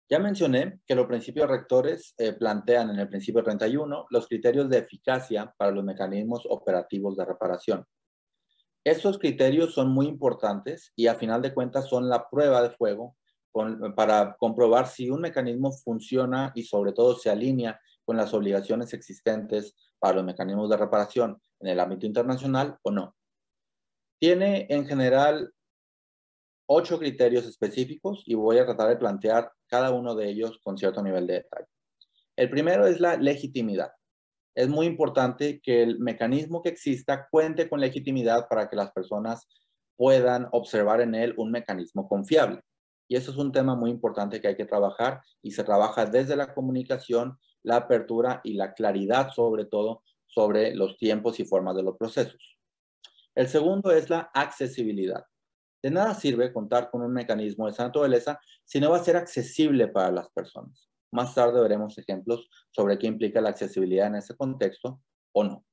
Ya mencioné que los principios rectores plantean en el principio 31 los criterios de eficacia para los mecanismos operativos de reparación. Estos criterios son muy importantes y a final de cuentas son la prueba de fuego para comprobar si un mecanismo funciona y sobre todo se alinea con las obligaciones existentes para los mecanismos de reparación en el ámbito internacional o no. Tiene en general 8 criterios específicos y voy a tratar de plantear cada uno de ellos con cierto nivel de detalle. El primero es la legitimidad. Es muy importante que el mecanismo que exista cuente con legitimidad para que las personas puedan observar en él un mecanismo confiable. Y eso es un tema muy importante que hay que trabajar y se trabaja desde la comunicación, la apertura y la claridad, sobre todo, sobre los tiempos y formas de los procesos. El segundo es la accesibilidad. De nada sirve contar con un mecanismo de esa naturaleza si no va a ser accesible para las personas. Más tarde veremos ejemplos sobre qué implica la accesibilidad en ese contexto o no.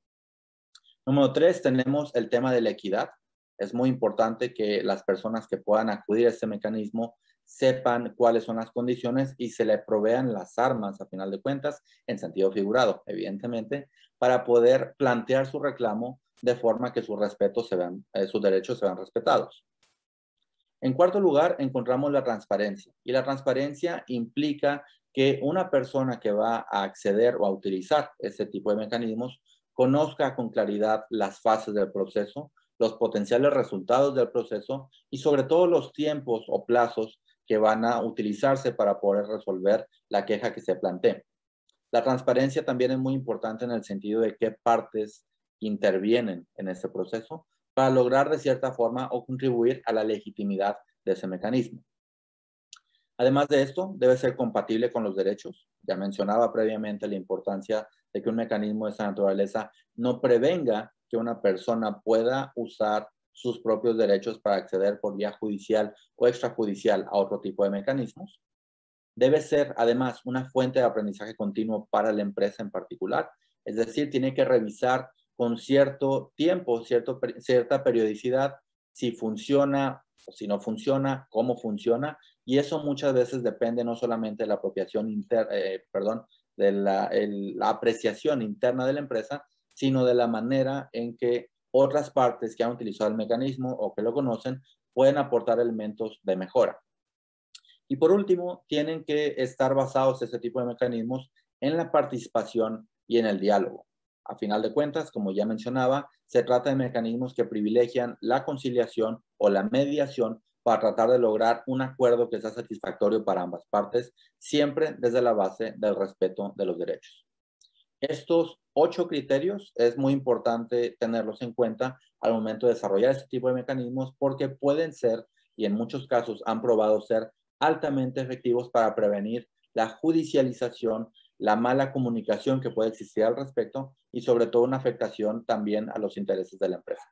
Número 3, tenemos el tema de la equidad. Es muy importante que las personas que puedan acudir a este mecanismo sepan cuáles son las condiciones y se le provean las armas, a final de cuentas, en sentido figurado, evidentemente, para poder plantear su reclamo de forma que sus derechos se vean respetados. En cuarto lugar, encontramos la transparencia. Y la transparencia implica que una persona que va a acceder o a utilizar este tipo de mecanismos conozca con claridad las fases del proceso, los potenciales resultados del proceso y sobre todo los tiempos o plazos que van a utilizarse para poder resolver la queja que se plantee. La transparencia también es muy importante en el sentido de qué partes intervienen en este proceso para lograr de cierta forma o contribuir a la legitimidad de ese mecanismo. Además de esto, debe ser compatible con los derechos. Ya mencionaba previamente la importancia de que un mecanismo de esta naturaleza no prevenga que una persona pueda usar sus propios derechos para acceder por vía judicial o extrajudicial a otro tipo de mecanismos. Debe ser, además, una fuente de aprendizaje continuo para la empresa en particular. Es decir, tiene que revisar con cierto tiempo, cierta periodicidad, si funciona o si no funciona, cómo funciona. Y eso muchas veces depende no solamente de la la apreciación interna de la empresa, sino de la manera en que otras partes que han utilizado el mecanismo o que lo conocen pueden aportar elementos de mejora. Y por último, tienen que estar basados este tipo de mecanismos en la participación y en el diálogo. A final de cuentas, como ya mencionaba, se trata de mecanismos que privilegian la conciliación o la mediación para tratar de lograr un acuerdo que sea satisfactorio para ambas partes, siempre desde la base del respeto de los derechos. Estos 8 criterios es muy importante tenerlos en cuenta al momento de desarrollar este tipo de mecanismos porque pueden ser, y en muchos casos han probado ser, altamente efectivos para prevenir la judicialización, la mala comunicación que puede existir al respecto y sobre todo una afectación también a los intereses de la empresa.